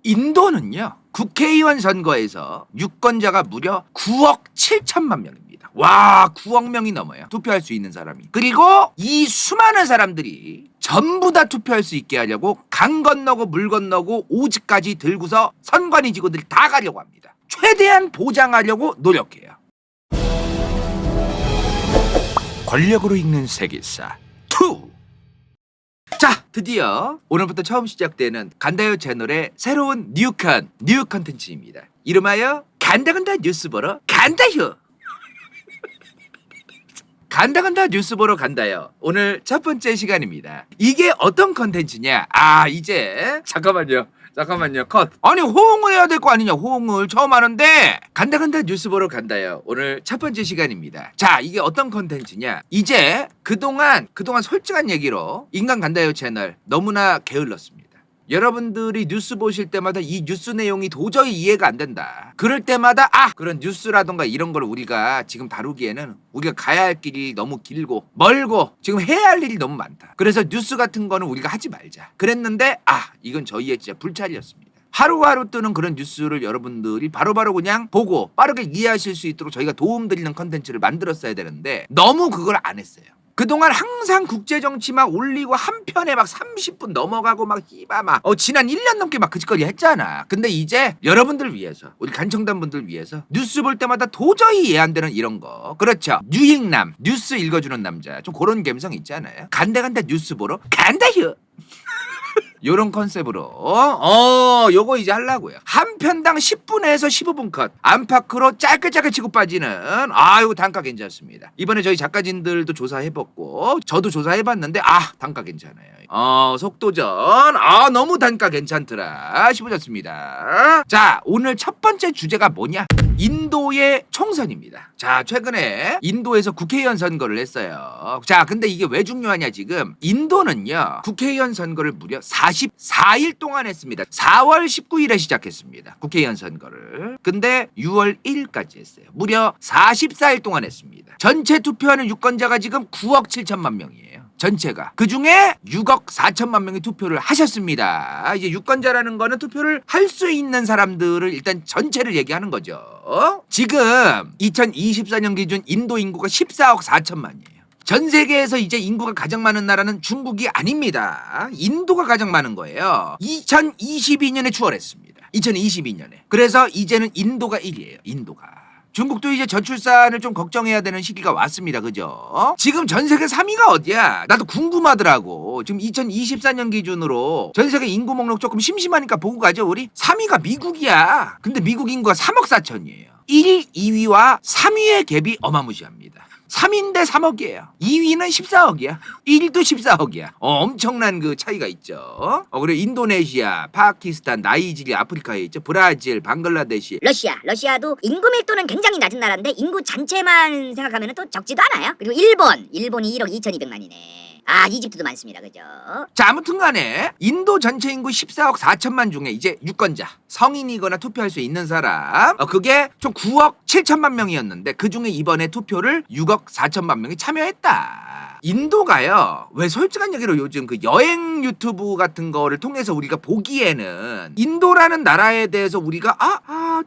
인도는요, 국회의원 선거에서 유권자가 무려 9억 7천만 명입니다. 와, 9억 명이 넘어요. 투표할 수 있는 사람이. 그리고 이 수많은 사람들이 전부 다 투표할 수 있게 하려고 강 건너고 물 건너고 오지까지 들고서 선관위 직원들이 다 가려고 합니다. 최대한 보장하려고 노력해요. 권력으로 읽는 세계사 2. 자, 드디어 오늘부터 처음 시작되는 간다요 채널의 새로운 뉴 컨텐츠입니다. 이름하여 간다간다 뉴스 보러 간다요. 간다간다 뉴스 보러 간다요. 오늘 첫 번째 시간입니다. 이게 어떤 컨텐츠냐? 이제 잠깐만요, 컷. 아니, 호응을 해야 될 거 아니냐. 호응을 처음 하는데 간다간다 뉴스 보러 간다요. 오늘 첫 번째 시간입니다. 자, 이게 어떤 컨텐츠냐? 이제 그동안 솔직한 얘기로 인간 간다요 채널 너무나 게을렀습니다. 여러분들이 뉴스 보실 때마다 이 뉴스 내용이 도저히 이해가 안 된다. 그럴 때마다 그런 뉴스라던가 이런 걸 우리가 지금 다루기에는 우리가 가야 할 길이 너무 길고 멀고 지금 해야 할 일이 너무 많다. 그래서 뉴스 같은 거는 우리가 하지 말자. 그랬는데 이건 저희의 진짜 불찰이었습니다. 하루하루 뜨는 그런 뉴스를 여러분들이 바로바로 그냥 보고 빠르게 이해하실 수 있도록 저희가 도움드리는 컨텐츠를 만들었어야 되는데 너무 그걸 안 했어요. 그동안 항상 국제정치 막 올리고 한 편에 막 30분 넘어가고 막 지난 1년 넘게 막 그 짓거리 했잖아. 근데 이제 여러분들 위해서, 우리 간청단분들 위해서 뉴스 볼 때마다 도저히 이해 안 되는 이런 거, 그렇죠, 뉴익남, 뉴스 읽어주는 남자, 좀 그런 감성 있잖아요. 간다 뉴스 보러 간다요. 요런 컨셉으로 요거 이제 하려고요. 한 편당 10분에서 15분 컷 안팎으로 짧게 치고 빠지는 요거 단가 괜찮습니다. 이번에 저희 작가진들도 조사해봤고 저도 조사해봤는데 단가 괜찮아요. 속도전 너무 단가 괜찮더라 싶으셨습니다. 자, 오늘 첫 번째 주제가 뭐냐? 인도의 총선입니다. 자, 최근에 인도에서 국회의원 선거를 했어요. 자, 근데 이게 왜 중요하냐? 지금 인도는요, 국회의원 선거를 무려 44일 동안 했습니다. 4월 19일에 시작했습니다, 국회의원 선거를. 근데 6월 1일까지 했어요. 무려 44일 동안 했습니다. 전체 투표하는 유권자가 지금 9억 7천만 명이에요. 전체가. 그 중에 6억 4천만 명이 투표를 하셨습니다. 이제 유권자라는 거는 투표를 할 수 있는 사람들을 일단 전체를 얘기하는 거죠. 지금 2024년 기준 인도 인구가 14억 4천만이에요. 전 세계에서 이제 인구가 가장 많은 나라는 중국이 아닙니다. 인도가 가장 많은 거예요. 2022년에 추월했습니다. 2022년에. 그래서 이제는 인도가 1위예요. 인도가. 중국도 이제 저출산을 좀 걱정해야 되는 시기가 왔습니다. 그죠? 지금 전 세계 3위가 어디야? 나도 궁금하더라고. 지금 2024년 기준으로 전 세계 인구 목록 조금 심심하니까 보고 가죠, 우리? 3위가 미국이야. 근데 미국 인구가 3억 4천이에요. 1위, 2위와 3위의 갭이 어마무시합니다. 3위인데 3억이에요. 2위는 14억이야. 1위도 14억이야. 엄청난 그 차이가 있죠. 그리고 인도네시아, 파키스탄, 나이지리아, 아프리카에 있죠. 브라질, 방글라데시, 러시아도 인구 밀도는 굉장히 낮은 나라인데 인구 전체만 생각하면 또 적지도 않아요. 그리고 일본이 1억 2,200만이네. 이집트도 많습니다. 그죠? 자, 아무튼 간에 인도 전체 인구 14억 4천만 중에 이제 유권자, 성인이거나 투표할 수 있는 사람, 그게 총 9억 7천만 명이었는데 그 중에 이번에 투표를 6억 4천만 명이 참여했다. 인도가요, 왜 솔직한 얘기로 요즘 그 여행 유튜브 같은 거를 통해서 우리가 보기에는 인도라는 나라에 대해서 우리가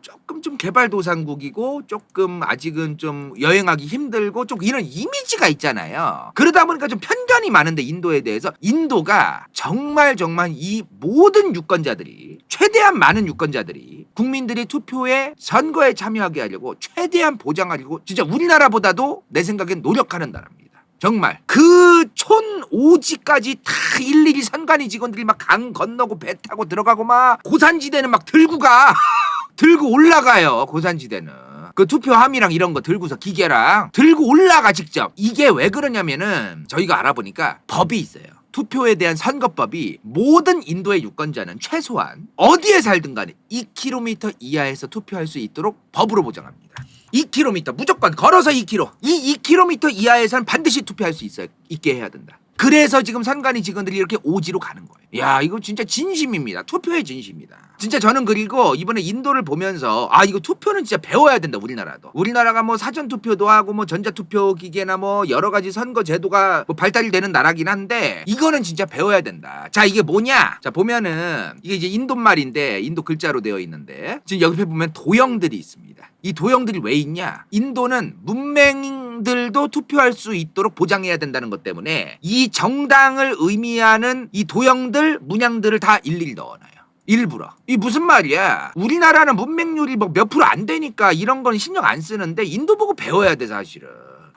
조금 좀 개발도상국이고 조금 아직은 좀 여행하기 힘들고 좀 이런 이미지가 있잖아요. 그러다 보니까 좀 편견이 많은데 인도에 대해서 인도가 정말 이 모든 유권자들이, 최대한 많은 유권자들이, 국민들이 투표에 선거에 참여하게 하려고 최대한 보장하려고 진짜 우리나라보다도 내 생각엔 노력하는 나라입니다. 정말 그 촌 오지까지 다 일일이 선관위 직원들이 막 강 건너고 배 타고 들어가고 막 고산지대는 막 들고 올라가요. 고산지대는 그 투표함이랑 이런 거 들고서 기계랑 들고 올라가 직접. 이게 왜 그러냐면은 저희가 알아보니까 법이 있어요. 투표에 대한 선거법이 모든 인도의 유권자는 최소한 어디에 살든 간에 2km 이하에서 투표할 수 있도록 법으로 보장합니다. 2km 무조건 걸어서 2km. 이 2km 이하에서는 반드시 투표할 수 있게 해야 된다. 그래서 지금 선관위 직원들이 이렇게 오지로 가는 거예요. 야, 이거 진짜 진심입니다. 투표의 진심이다. 진짜 저는 그리고 이번에 인도를 보면서 아, 이거 투표는 진짜 배워야 된다. 우리나라도. 우리나라가 뭐 사전 투표도 하고 뭐 전자 투표 기계나 뭐 여러 가지 선거 제도가 뭐 발달이 되는 나라긴 한데 이거는 진짜 배워야 된다. 자, 이게 뭐냐? 자, 보면은 이게 이제 인도 말인데 인도 글자로 되어 있는데 지금 옆에 보면 도형들이 있습니다. 이 도형들이 왜 있냐? 인도는 문맹들도 투표할 수 있도록 보장해야 된다는 것 때문에 이 정당을 의미하는 이 도형들, 문양들을 다 일일이 넣어놔요. 일부러. 이 무슨 말이야? 우리나라는 문맹률이 뭐 몇 프로 안 되니까 이런 건 신경 안 쓰는데 인도 보고 배워야 돼, 사실은.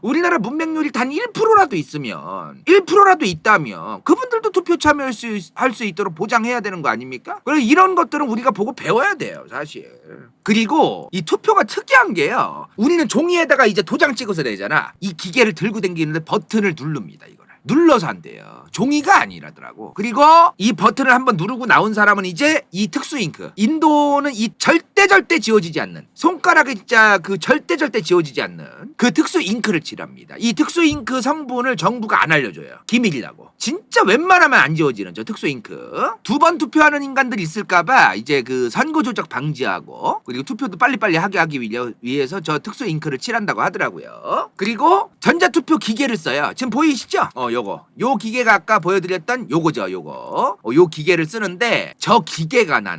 우리나라 문맹률이 단 1%라도 있으면 1%라도 있다면 그분들도 투표 참여할 수 있도록 보장해야 되는 거 아닙니까? 그래서 이런 것들은 우리가 보고 배워야 돼요, 사실. 그리고 이 투표가 특이한 게요. 우리는 종이에다가 이제 도장 찍어서 내잖아. 이 기계를 들고 다니는데 버튼을 누릅니다, 이거를. 눌러서 한대요. 종이가 아니라더라고. 그리고 이 버튼을 한번 누르고 나온 사람은 이제 이 특수 잉크. 인도는 이 절대 지워지지 않는, 손가락에 진짜 그 절대 지워지지 않는 그 특수 잉크를 칠합니다. 이 특수 잉크 성분을 정부가 안 알려줘요. 기밀이라고. 진짜 웬만하면 안 지워지는 저 특수 잉크. 2번 투표하는 인간들이 있을까봐 이제 그 선거 조작 방지하고 그리고 투표도 빨리빨리 하기 위해서 저 특수 잉크를 칠한다고 하더라고요. 그리고 전자투표 기계를 써요. 지금 보이시죠? 요 기계가 아까 보여드렸던 요거죠, 요거. 요 기계를 쓰는데 저 기계가 나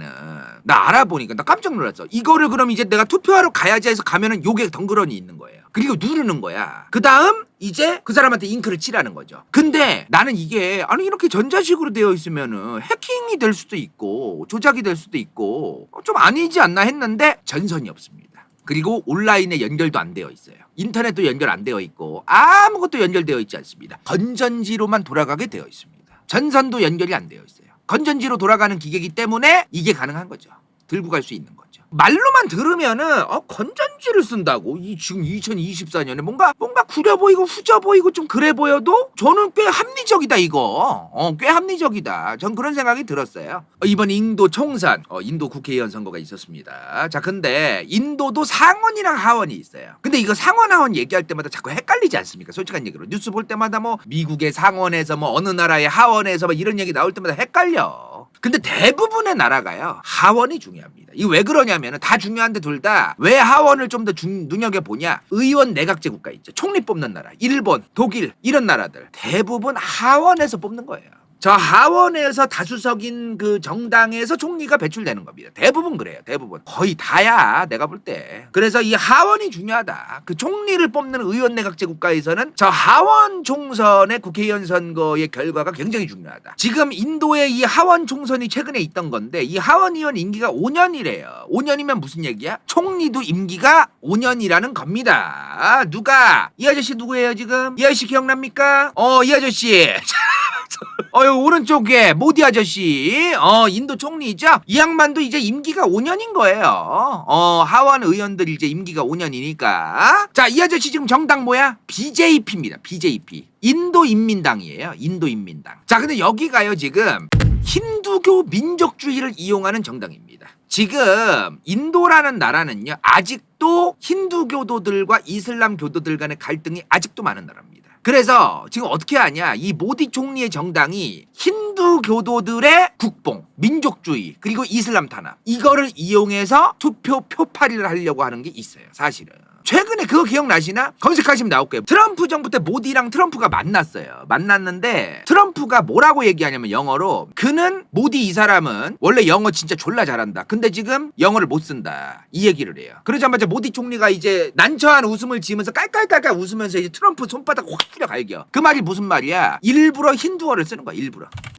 알아보니까 나 깜짝 놀랐어. 이거를 그럼 이제 내가 투표하러 가야지 해서 가면은 요게 덩그러니 있는 거예요. 그리고 누르는 거야. 그 다음 이제 그 사람한테 잉크를 칠하는 거죠. 근데 나는 이게 아니 이렇게 전자식으로 되어 있으면은 해킹이 될 수도 있고 조작이 될 수도 있고 좀 아니지 않나 했는데 전선이 없습니다. 그리고 온라인에 연결도 안 되어 있어요. 인터넷도 연결 안 되어 있고 아무것도 연결되어 있지 않습니다. 건전지로만 돌아가게 되어 있습니다. 전선도 연결이 안 되어 있어요. 건전지로 돌아가는 기계이기 때문에 이게 가능한 거죠. 들고 갈 수 있는 거죠. 말로만 들으면은 건전지를 쓴다고 이 지금 2024년에 뭔가 구려 보이고 후져 보이고 좀 그래 보여도 저는 꽤 합리적이다 이거. 꽤 합리적이다. 전 그런 생각이 들었어요. 이번 인도 총선 인도 국회의원 선거가 있었습니다. 자, 근데 인도도 상원이랑 하원이 있어요. 근데 이거 상원 하원 얘기할 때마다 자꾸 헷갈리지 않습니까? 솔직한 얘기로 뉴스 볼 때마다 뭐 미국의 상원에서 뭐 어느 나라의 하원에서 뭐 이런 얘기 나올 때마다 헷갈려. 근데 대부분의 나라가요 하원이 중요합니다. 이거 왜 그러냐면은 다 중요한데 둘 다 왜 하원을 좀 더 눈여겨보냐. 의원 내각제 국가 있죠. 총리 뽑는 나라 일본, 독일 이런 나라들 대부분 하원에서 뽑는 거예요. 저 하원에서 다수석인 그 정당에서 총리가 배출되는 겁니다. 대부분 그래요. 대부분. 거의 다야 내가 볼 때. 그래서 이 하원이 중요하다. 그 총리를 뽑는 의원 내각제 국가에서는 저 하원 총선의 국회의원 선거의 결과가 굉장히 중요하다. 지금 인도의 이 하원 총선이 최근에 있던 건데 이 하원 의원 임기가 5년이래요. 5년이면 무슨 얘기야? 총리도 임기가 5년이라는 겁니다. 누가? 이 아저씨 누구예요 지금? 이 아저씨 기억납니까? 이 아저씨. 오른쪽에 모디 아저씨 인도 총리죠. 이 양반도 이제 임기가 5년인 거예요. 하원 의원들이 이제 임기가 5년이니까. 자, 이 아저씨 지금 정당 뭐야? BJP입니다. BJP 인도인민당이에요. 인도인민당. 자, 근데 여기가요 지금 힌두교 민족주의를 이용하는 정당입니다. 지금 인도라는 나라는요 아직도 힌두교도들과 이슬람 교도들 간의 갈등이 아직도 많은 나라입니다. 그래서 지금 어떻게 하냐. 이 모디 총리의 정당이 힌두교도들의 국뽕, 민족주의 그리고 이슬람 탄압 이거를 이용해서 투표 표파리를 하려고 하는 게 있어요. 사실은. 최근에 그거 기억나시나? 검색하시면 나올 거예요. 트럼프 정부 때 모디랑 트럼프가 만났어요. 만났는데 트럼프가 뭐라고 얘기하냐면 영어로 그는 모디 이 사람은 원래 영어 진짜 졸라 잘한다. 근데 지금 영어를 못 쓴다. 이 얘기를 해요. 그러자마자 모디 총리가 이제 난처한 웃음을 지으면서 깔깔깔깔 웃으면서 이제 트럼프 손바닥 확 후려 갈겨. 그 말이 무슨 말이야? 일부러 힌두어를 쓰는 거야.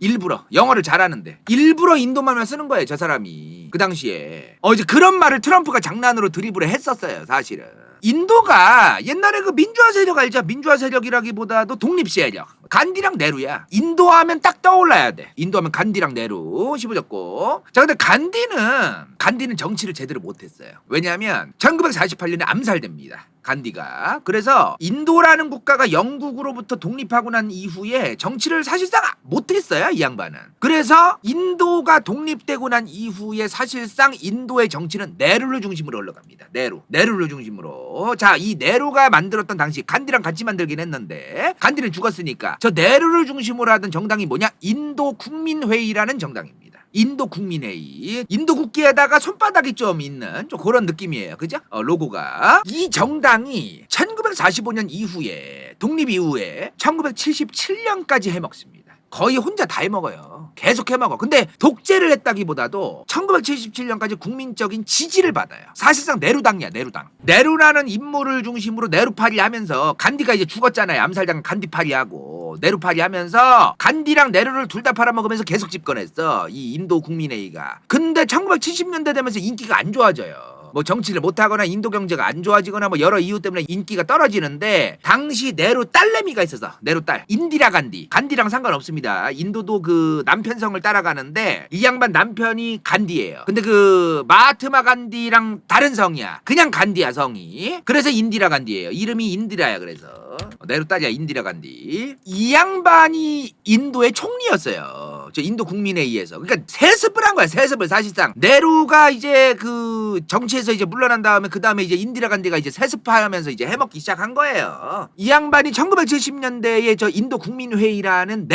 일부러 영어를 잘하는데 일부러 인도말만 쓰는 거예요. 저 사람이 그 당시에 이제 그런 말을 트럼프가 장난으로 드리블을 했었어요. 사실은. 인도가 옛날에 그 민주화 세력 알죠? 민주화 세력이라기보다도 독립 세력. 간디랑 네루야. 인도하면 딱 떠올라야 돼. 인도하면 간디랑 네루 씹어졌고. 자, 근데 간디는 정치를 제대로 못했어요. 왜냐하면 1948년에 암살됩니다. 간디가. 그래서 인도라는 국가가 영국으로부터 독립하고 난 이후에 정치를 사실상 못했어요, 이 양반은. 그래서 인도가 독립되고 난 이후에 사실상 인도의 정치는 네루를 중심으로 흘러갑니다. 네루를 중심으로. 자, 이 네루가 만들었던 당시 간디랑 같이 만들긴 했는데 간디는 죽었으니까 저 네루를 중심으로 하던 정당이 뭐냐? 인도 국민회의라는 정당입니다. 인도 국민회의. 인도 국기에다가 손바닥이 좀 있는 좀 그런 느낌이에요. 그죠? 로고가. 이 정당이 1945년 이후에 독립 이후에 1977년까지 해먹습니다. 거의 혼자 다 해먹어요. 계속 해먹어. 근데 독재를 했다기보다도 1977년까지 국민적인 지지를 받아요. 사실상 네루당이야, 네루당. 네루라는 인물을 중심으로 네루파리 하면서 간디가 이제 죽었잖아요. 암살당 간디파리 하고 네루파리 하면서 간디랑 네루를 둘 다 팔아먹으면서 계속 집권했어. 이 인도 국민회의가. 근데 1970년대 되면서 인기가 안 좋아져요. 뭐 정치를 못하거나 인도 경제가 안 좋아지거나 뭐 여러 이유 때문에 인기가 떨어지는데 당시 네루 딸내미가 있어서 네루 딸 인디라 간디. 간디랑 상관없습니다. 인도도 그 남편 성을 따라가는데 이 양반 남편이 간디예요. 근데 그 마하트마 간디랑 다른 성이야. 그냥 간디야 성이. 그래서 인디라 간디예요. 이름이 인디라야. 그래서 네루 딸이야 인디라 간디. 이 양반이 인도의 총리였어요. 저 인도 국민회의에서. 그러니까 세습을 한 거야. 세습을 사실상. 네루가 이제 그 정치에서 이제 물러난 다음에 그 다음에 이제 인디라 간디가 이제 세습하면서 이제 해먹기 시작한 거예요. 이 양반이 1970년대에 저 인도 국민회의라는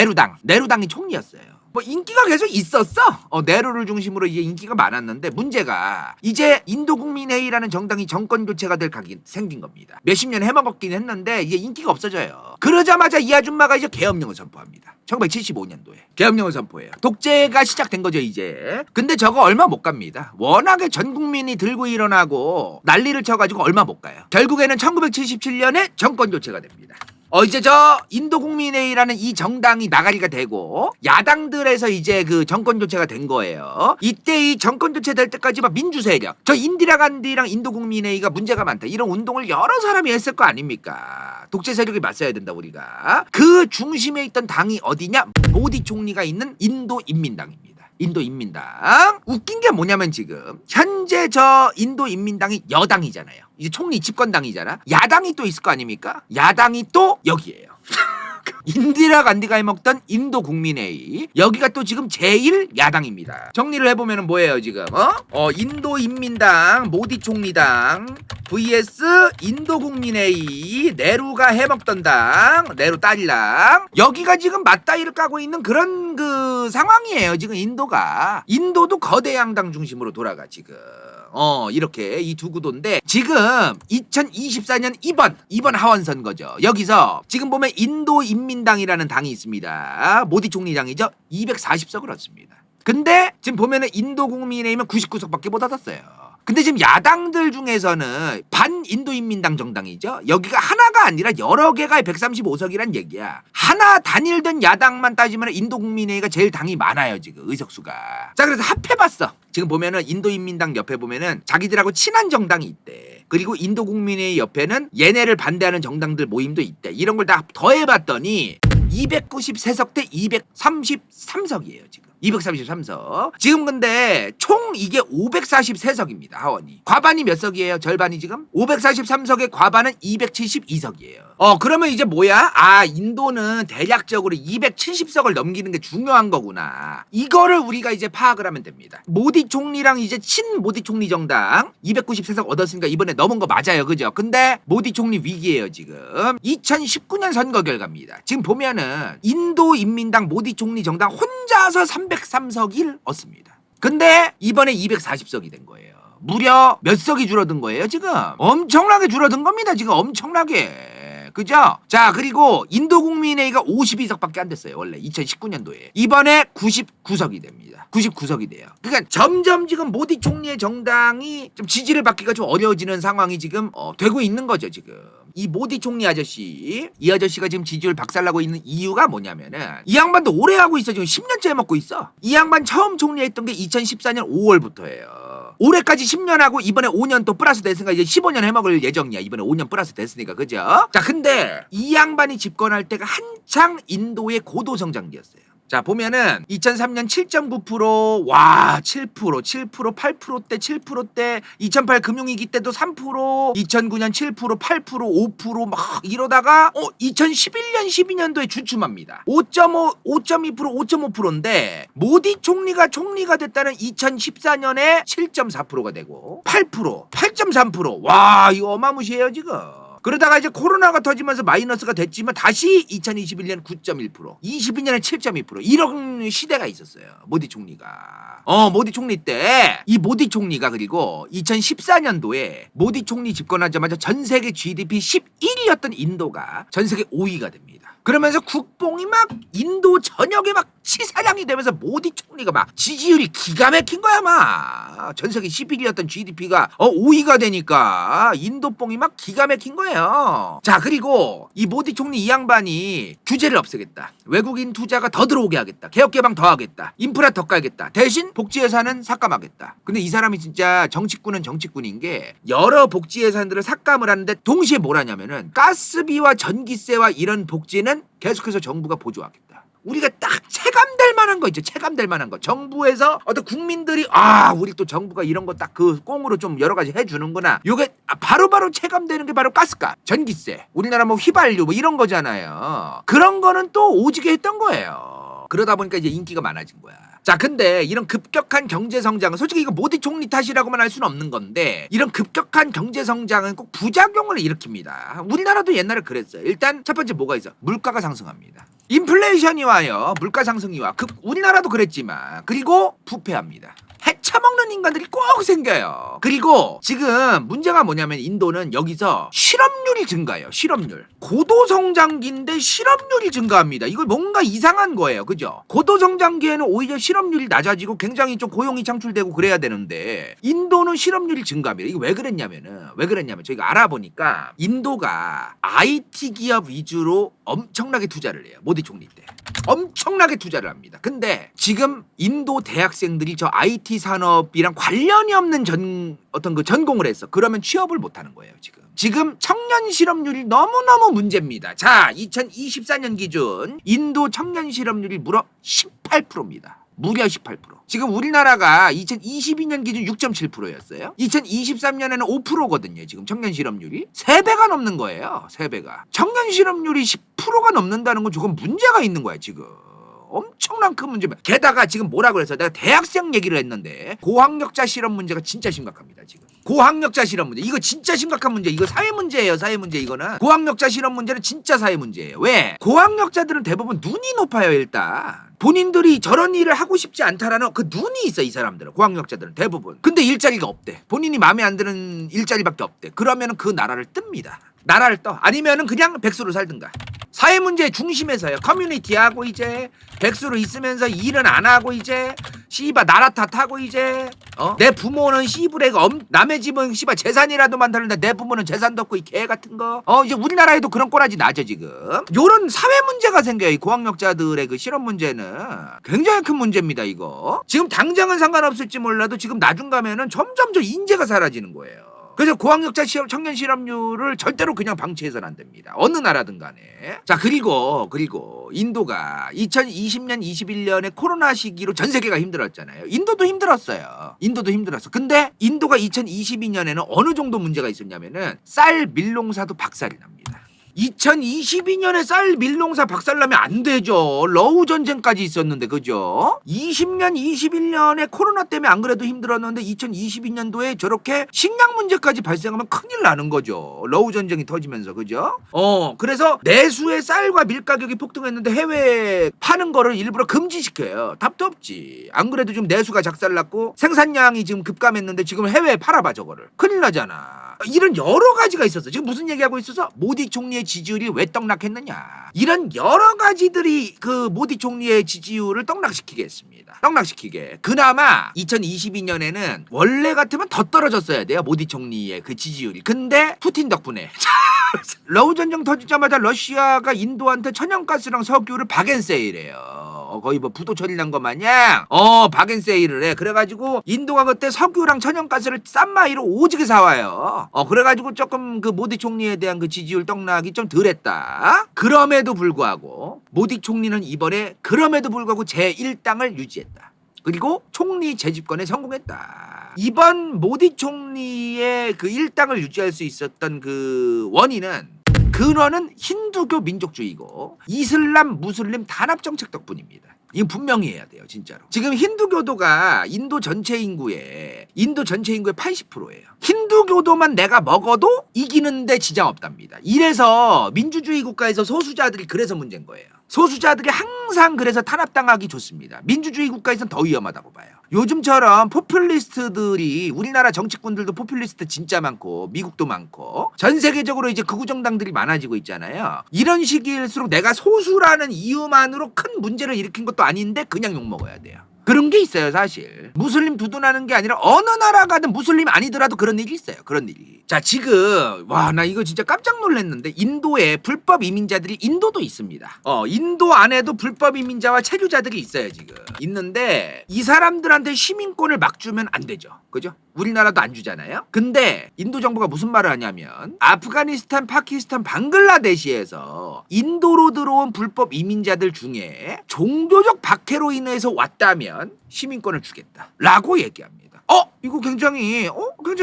네루당이 총리였어요. 뭐 인기가 계속 있었어. 네루를 중심으로 이제 인기가 많았는데 문제가 이제 인도 국민회의라는 정당이 정권 교체가 될 각이 생긴 겁니다. 몇십 년 해먹었긴 했는데 이제 인기가 없어져요. 그러자마자 이 아줌마가 이제 계엄령을 선포합니다. 1975년도에 계엄령을 선포해요. 독재가 시작된 거죠 이제. 근데 저거 얼마 못 갑니다. 워낙에 전 국민이 들고 일어나고 난리를 쳐가지고 얼마 못 가요. 결국에는 1977년에 정권 교체가 됩니다. 이제 저 인도 국민회의라는 이 정당이 나가리가 되고 야당들에서 이제 그 정권 교체가 된 거예요. 이때 이 정권 교체 될 때까지 막 민주 세력, 저 인디라 간디랑 인도 국민회의가 문제가 많다. 이런 운동을 여러 사람이 했을 거 아닙니까? 독재 세력이 맞서야 된다 우리가. 그 중심에 있던 당이 어디냐? 모디 총리가 있는 인도 인민당입니다. 인도 인민당. 웃긴 게 뭐냐면 지금 현재 저 인도 인민당이 여당이잖아요. 이제 총리 집권당이잖아. 야당이 또 있을 거 아닙니까? 야당이 또 여기에요. 인디라 간디가 해먹던 인도 국민회의. 여기가 또 지금 제일 야당입니다. 정리를 해보면 뭐예요 지금? 인도 인민당 모디 총리당 vs 인도 국민회의 네루가 해먹던 당 네루 딸이랑 여기가 지금 맞다이를 까고 있는 그런 그 상황이에요. 지금 인도도 거대 양당 중심으로 돌아가 지금. 이렇게 이 두 구도인데 지금 2024년 이번 하원 선거죠. 여기서 지금 보면 인도 인민당이라는 당이 있습니다. 모디 총리당이죠. 240석을 얻습니다. 근데 지금 보면은 인도 국민의힘은 99석밖에 못 얻었어요. 근데 지금 야당들 중에서는 반인도인민당 정당이죠. 여기가 하나가 아니라 여러 개가 135석이란 얘기야. 하나 단일된 야당만 따지면 인도국민회의가 제일 당이 많아요 지금 의석수가. 자 그래서 합해봤어. 지금 보면은 인도인민당 옆에 보면은 자기들하고 친한 정당이 있대. 그리고 인도국민회의 옆에는 얘네를 반대하는 정당들 모임도 있대. 이런 걸 다 더해봤더니 293석 대 233석이에요 지금. 233석. 지금 근데 총 이게 543석입니다. 하원이. 과반이 몇 석이에요? 절반이 지금? 543석의 과반은 272석이에요. 그러면 이제 뭐야? 인도는 대략적으로 270석을 넘기는 게 중요한 거구나. 이거를 우리가 이제 파악을 하면 됩니다. 모디 총리랑 이제 친 모디 총리 정당 293석 얻었으니까 이번에 넘은 거 맞아요. 그죠? 근데 모디 총리 위기예요, 지금. 2019년 선거 결과입니다. 지금 보면은 인도 인민당 모디 총리 정당 혼자서 303석을 얻습니다. 근데 이번에 240석이 된 거예요. 무려 몇 석이 줄어든 거예요 지금? 엄청나게 줄어든 겁니다 지금. 엄청나게. 그죠? 자 그리고 인도국민회의가 52석밖에 안 됐어요 원래 2019년도에. 이번에 99석이 됩니다. 99석이 돼요. 그러니까 점점 지금 모디 총리의 정당이 좀 지지를 받기가 좀 어려워지는 상황이 지금 되고 있는 거죠 지금. 이 모디 총리 아저씨, 이 아저씨가 지금 지지율 박살나고 있는 이유가 뭐냐면은 이 양반도 오래 하고 있어. 지금 10년째 먹고 있어. 이 양반 처음 총리했던 게 2014년 5월부터예요. 올해까지 10년 하고 이번에 5년 또 플러스 됐으니까 이제 15년 해먹을 예정이야. 이번에 5년 플러스 됐으니까. 그죠? 자 근데 이 양반이 집권할 때가 한창 인도의 고도성장기였어요. 자 보면은 2003년 7.9%, 와 7%, 8%대, 7%대, 2008 금융위기 때도 3%, 2009년 7%, 8%, 5%막 이러다가 2011년 12년도에 주춤합니다. 5.5, 5.2%, 5.5%인데 모디 총리가 됐다는 2014년에 7.4%가 되고 8%, 8.3%, 와 이거 어마무시해요 지금. 그러다가 이제 코로나가 터지면서 마이너스가 됐지만 다시 2021년 9.1%, 22년에 7.2% 이런 시대가 있었어요. 모디 총리가. 모디 총리 때 이 모디 총리가 그리고 2014년도에 모디 총리 집권하자마자 전 세계 GDP 11위였던 인도가 전 세계 5위가 됩니다. 그러면서 국뽕이 막 인도 전역에 막 치사량이 되면서 모디 총리가 막 지지율이 기가 막힌 거야 막. 전 세계 11위였던 GDP가 5위가 되니까 인도뽕이 막 기가 막힌 거예요. 자 그리고 이 모디 총리 이 양반이 규제를 없애겠다. 외국인 투자가 더 들어오게 하겠다. 개혁 개방 더 하겠다. 인프라 더 깔겠다. 대신 복지 예산은 삭감하겠다. 근데 이 사람이 진짜 정치꾼은 정치꾼인 게 여러 복지 예산들을 삭감을 하는데 동시에 뭘 하냐면은 가스비와 전기세와 이런 복지는 계속해서 정부가 보조하겠다. 우리가 딱 체감될 만한 거 있죠. 체감될 만한 거. 정부에서 어떤 국민들이 우리 또 정부가 이런 거 딱 그 꽁으로 좀 여러 가지 해주는구나. 요게 바로바로 체감되는 게 바로 가스값, 전기세, 우리나라 뭐 휘발유 뭐 이런 거잖아요. 그런 거는 또 오지게 했던 거예요. 그러다 보니까 이제 인기가 많아진 거야. 자 근데 이런 급격한 경제 성장은 솔직히 이거 모디 총리 탓이라고만 할 수는 없는 건데 이런 급격한 경제 성장은 꼭 부작용을 일으킵니다. 우리나라도 옛날에 그랬어요. 일단 첫 번째 뭐가 있어? 물가가 상승합니다. 인플레이션이 와요. 물가 상승이 와. 우리나라도 그랬지만 그리고 부패합니다. 해쳐먹는 인간들이 꼭 생겨요. 그리고 지금 문제가 뭐냐면 인도는 여기서 실업률이 증가해요. 실업률. 고도성장기인데 실업률이 증가합니다. 이거 뭔가 이상한 거예요. 그죠? 고도성장기에는 오히려 실업률이 낮아지고 굉장히 좀 고용이 창출되고 그래야 되는데 인도는 실업률이 증가합니다. 이거 왜 그랬냐면 저희가 알아보니까 인도가 IT 기업 위주로 엄청나게 투자를 해요. 모디 총리 때. 엄청나게 투자를 합니다. 근데 지금 인도 대학생들이 저 IT 산업이랑 관련이 없는 어떤 그 전공을 했어. 그러면 취업을 못 하는 거예요, 지금 청년 실업률이 너무너무 문제입니다. 자, 2024년 기준 인도 청년 실업률이 무려 18%입니다. 무려 18%. 지금 우리나라가 2022년 기준 6.7%였어요. 2023년에는 5%거든요. 지금 청년 실업률이 3배가 넘는 거예요. 3배가. 청년 실업률이 10%가 넘는다는 건 조금 문제가 있는 거야, 지금. 엄청난 큰 문제입니다. 게다가 지금 뭐라 그래서 내가 대학생 얘기를 했는데 고학력자 실업 문제가 진짜 심각합니다. 지금 고학력자 실업 문제 이거 진짜 심각한 문제. 이거 사회 문제예요. 사회 문제. 이거는 고학력자 실업 문제는 진짜 사회 문제예요. 왜? 고학력자들은 대부분 눈이 높아요. 일단 본인들이 저런 일을 하고 싶지 않다라는 그 눈이 있어. 이 사람들은 고학력자들은 대부분. 근데 일자리가 없대. 본인이 마음에 안 드는 일자리밖에 없대. 그러면은 그 나라를 뜹니다. 나라를 떠. 아니면은 그냥 백수로 살든가. 사회 문제의 중심에서요. 커뮤니티하고 이제 백수로 있으면서 일은 안 하고 이제 씨바 나라 탓하고 이제 내 부모는 씨부레가 남의 집은 씨바 재산이라도 많다는데 내 부모는 재산도 없고 이 개 같은 거 이제 우리나라에도 그런 꼬라지 나죠 지금. 요런 사회 문제가 생겨요. 이 고학력자들의 그 실업 문제는 굉장히 큰 문제입니다. 이거 지금 당장은 상관없을지 몰라도 지금 나중 가면은 점점 저 인재가 사라지는 거예요. 그래서 고학력자 청년 실업률을 절대로 그냥 방치해서는 안 됩니다. 어느 나라든 간에. 자 그리고 인도가 2020년 21년에 코로나 시기로 전 세계가 힘들었잖아요. 인도도 힘들었어요. 근데 인도가 2022년에는 어느 정도 문제가 있었냐면은 쌀 밀농사도 박살이 납니다. 2022년에 쌀 밀농사 박살나면 안 되죠. 러우 전쟁까지 있었는데 그죠? 20년, 21년에 코로나 때문에 안 그래도 힘들었는데 2022년도에 저렇게 식량 문제까지 발생하면 큰일 나는 거죠. 러우 전쟁이 터지면서 그죠? 그래서 내수의 쌀과 밀 가격이 폭등했는데 해외에 파는 거를 일부러 금지시켜요. 답도 없지. 안 그래도 지금 내수가 작살났고 생산량이 지금 급감했는데 지금 해외에 팔아봐 저거를. 큰일 나잖아. 이런 여러 가지가 있었어. 지금 무슨 얘기하고 있어서 모디 총리의 지지율이 왜 떡락했느냐. 이런 여러 가지들이 그 모디 총리의 지지율을 떡락시키게 했습니다. 그나마 2022년에는 원래 같으면 더 떨어졌어야 돼요. 모디 총리의 그 지지율이. 근데 푸틴 덕분에 러우 전쟁 터지자마자 러시아가 인도한테 천연가스랑 석유를 박앤세일해요. 거의 뭐 부도 처리 난 거 마냥 박앤세일을 해. 그래가지고 인도가 그때 석유랑 천연가스를 싼 마이로 오지게 사와요. 그래가지고 조금 그 모디 총리에 대한 그 지지율 떡락이 좀 덜했다. 그럼에도 불구하고 모디 총리는 이번에 그럼에도 불구하고 제1당을 유지했다. 그리고 총리 재집권에 성공했다. 이번 모디 총리의 그 1당을 유지할 수 있었던 그 근원은 힌두교 민족주의고 이슬람 무슬림 단합 정책 덕분입니다. 이건 분명히 해야 돼요, 진짜로. 지금 힌두교도가 인도 전체 인구의 80%예요. 힌두교도만 내가 먹어도 이기는데 지장 없답니다. 이래서 민주주의 국가에서 소수자들이 그래서 문제인 거예요. 소수자들이 항상 그래서 탄압당하기 좋습니다. 민주주의 국가에서는 더 위험하다고 봐요. 요즘처럼 포퓰리스트들이 우리나라 정치꾼들도 포퓰리스트 진짜 많고 미국도 많고 전 세계적으로 이제 극우 정당들이 많아지고 있잖아요. 이런 시기일수록 내가 소수라는 이유만으로 큰 문제를 일으킨 것도 아닌데 그냥 욕먹어야 돼요. 그런 게 있어요, 사실. 무슬림 두둔하는 게 아니라 어느 나라 가든 무슬림 아니더라도 그런 일이 있어요. 그런 일이. 자, 지금 나 이거 진짜 깜짝 놀랐는데 인도에 불법 이민자들이 인도도 있습니다. 인도 안에도 불법 이민자와 체류자들이 있어요, 지금. 있는데 이 사람들한테 시민권을 막 주면 안 되죠. 그죠? 우리나라도 안 주잖아요. 근데 인도 정부가 무슨 말을 하냐면 아프가니스탄, 파키스탄, 방글라데시에서 인도로 들어온 불법 이민자들 중에 종교적 박해로 인해서 왔다면 시민권을 주겠다 라고 얘기합니다. 이거 굉장히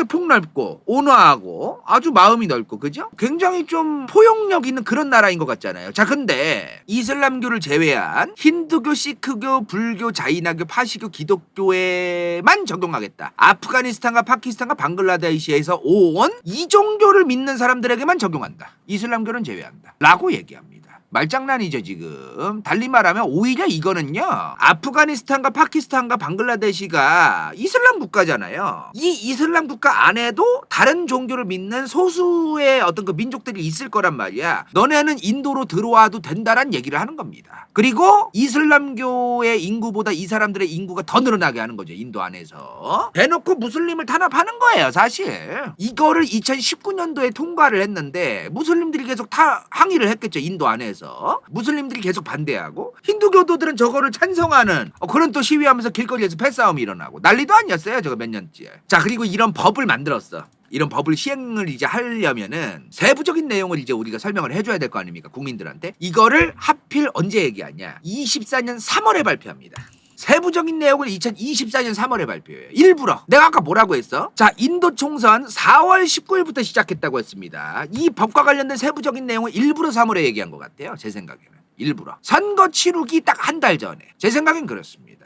폭넓고 온화하고 아주 마음이 넓고, 그죠? 굉장히 좀 포용력 있는 그런 나라인 것 같잖아요. 자, 근데 이슬람교를 제외한 힌두교, 시크교, 불교, 자이나교, 파시교, 기독교에만 적용하겠다. 아프가니스탄과 파키스탄과 방글라데시에서 온 이 종교를 믿는 사람들에게만 적용한다. 이슬람교는 제외한다 라고 얘기합니다. 말장난이죠, 지금. 달리 말하면 오히려 이거는요, 아프가니스탄과 파키스탄과 방글라데시가 이슬람 국가잖아요. 이 이슬람 국가 안에도 다른 종교를 믿는 소수의 어떤 그 민족들이 있을 거란 말이야. 너네는 인도로 들어와도 된다란 얘기를 하는 겁니다. 그리고 이슬람교의 인구보다 이 사람들의 인구가 더 늘어나게 하는 거죠, 인도 안에서. 대놓고 무슬림을 탄압하는 거예요, 사실. 이거를 2019년도에 통과를 했는데 무슬림들이 계속 항의를 했겠죠, 인도 안에서. 무슬림들이 계속 반대하고 힌두교도들은 저거를 찬성하는 그런 또 시위하면서 길거리에서 패싸움이 일어나고 난리도 아니었어요, 저거 몇 년째. 자, 그리고 이런 법을 만들었어. 이런 법을 시행을 이제 하려면은 세부적인 내용을 이제 우리가 설명을 해줘야 될 거 아닙니까, 국민들한테. 이거를 하필 언제 얘기하냐, 24년 3월에 발표합니다. 세부적인 내용을 2024년 3월에 발표해요. 일부러. 내가 아까 뭐라고 했어? 자, 인도 총선 4월 19일부터 시작했다고 했습니다. 이 법과 관련된 세부적인 내용을 일부러 3월에 얘기한 것 같아요, 제 생각에는. 일부러. 선거 치르기 딱 한 달 전에. 제 생각엔 그렇습니다.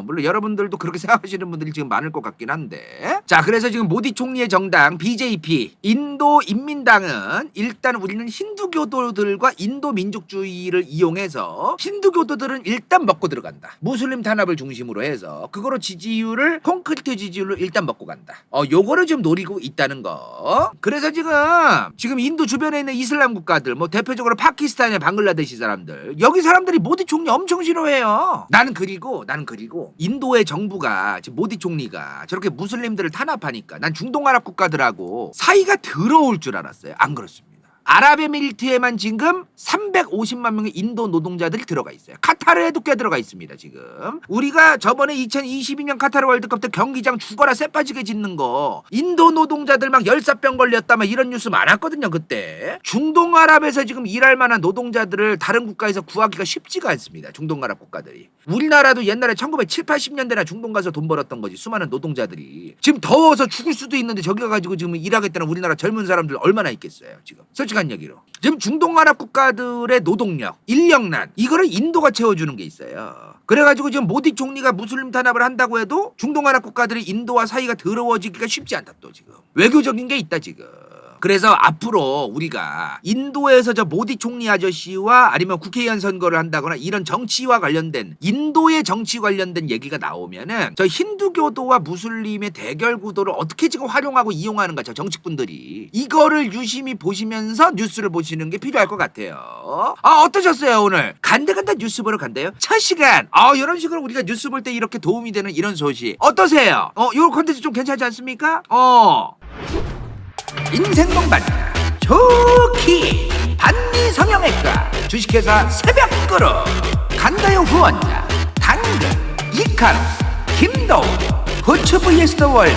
물론 여러분들도 그렇게 생각하시는 분들이 지금 많을 것 같긴 한데. 자, 그래서 지금 모디 총리의 정당 BJP 인도 인민당은 일단 우리는 힌두교도들과 인도 민족주의를 이용해서 힌두교도들은 일단 먹고 들어간다. 무슬림 탄압을 중심으로 해서 그거로 지지율을 콘크리트 지지율로 일단 먹고 간다. 요거를 좀 노리고 있다는 거. 그래서 지금 인도 주변에 있는 이슬람 국가들, 뭐 대표적으로 파키스탄의 방글라데시 사람들, 여기 사람들이 모디 총리 엄청 싫어해요. 나는 그리고 인도의 정부가, 지금 모디 총리가 저렇게 무슬림들을 탄압하니까 난 중동 아랍 국가들하고 사이가 더러울 줄 알았어요. 안 그렇습니다. 아랍에미리트에만 지금 350만 명의 인도 노동자들이 들어가 있어요. 카타르에도 꽤 들어가 있습니다, 지금. 우리가 저번에 2022년 카타르 월드컵 때 경기장 죽어라 쎄 빠지게 짓는 거 인도 노동자들 막 열사병 걸렸다 막 이런 뉴스 많았거든요, 그때. 중동 아랍에서 지금 일할 만한 노동자들을 다른 국가에서 구하기가 쉽지가 않습니다, 중동 아랍 국가들이. 우리나라도 옛날에 1970, 80년대나 중동 가서 돈 벌었던 거지, 수많은 노동자들이. 지금 더워서 죽을 수도 있는데 저기 가가지고 지금 일하겠다는 우리나라 젊은 사람들 얼마나 있겠어요, 지금. 솔직한 얘기로. 지금 중동 아랍 국가들의 노동력, 인력난, 이거를 인도가 채워주는 게 있어요. 그래가지고 지금 모디 총리가 무슬림 탄압을 한다고 해도 중동 아랍 국가들이 인도와 사이가 더러워지기가 쉽지 않다, 또 지금. 외교적인 게 있다, 지금. 그래서 앞으로 우리가 인도에서 저 모디 총리 아저씨와 아니면 국회의원 선거를 한다거나 이런 정치와 관련된, 인도의 정치 관련된 얘기가 나오면은 저 힌두교도와 무슬림의 대결 구도를 어떻게 지금 활용하고 이용하는가, 저 정치꾼들이. 이거를 유심히 보시면서 뉴스를 보시는 게 필요할 것 같아요. 어떠셨어요, 오늘? 간다간다 뉴스 보러 간대요. 첫 시간. 이런 식으로 우리가 뉴스 볼 때 이렇게 도움이 되는 이런 소식 어떠세요? 요 콘텐츠 좀 괜찮지 않습니까? 인생동반 좋기 반미 성형외과 주식회사 새벽그룹. 간다요 후원자 당근, 이카루, 김도우, 후추 vs 더 월드,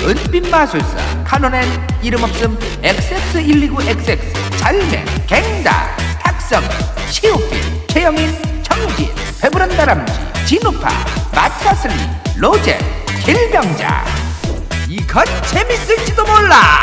은빛 마술사, 카논엔 이름 없음, XX129XX, 잘매, 갱다, 탁성은, 시우피, 최영인, 정진, 배부른 다람쥐, 진우파, 마타슬리, 로제, 길병자. 이건 재밌을지도 몰라.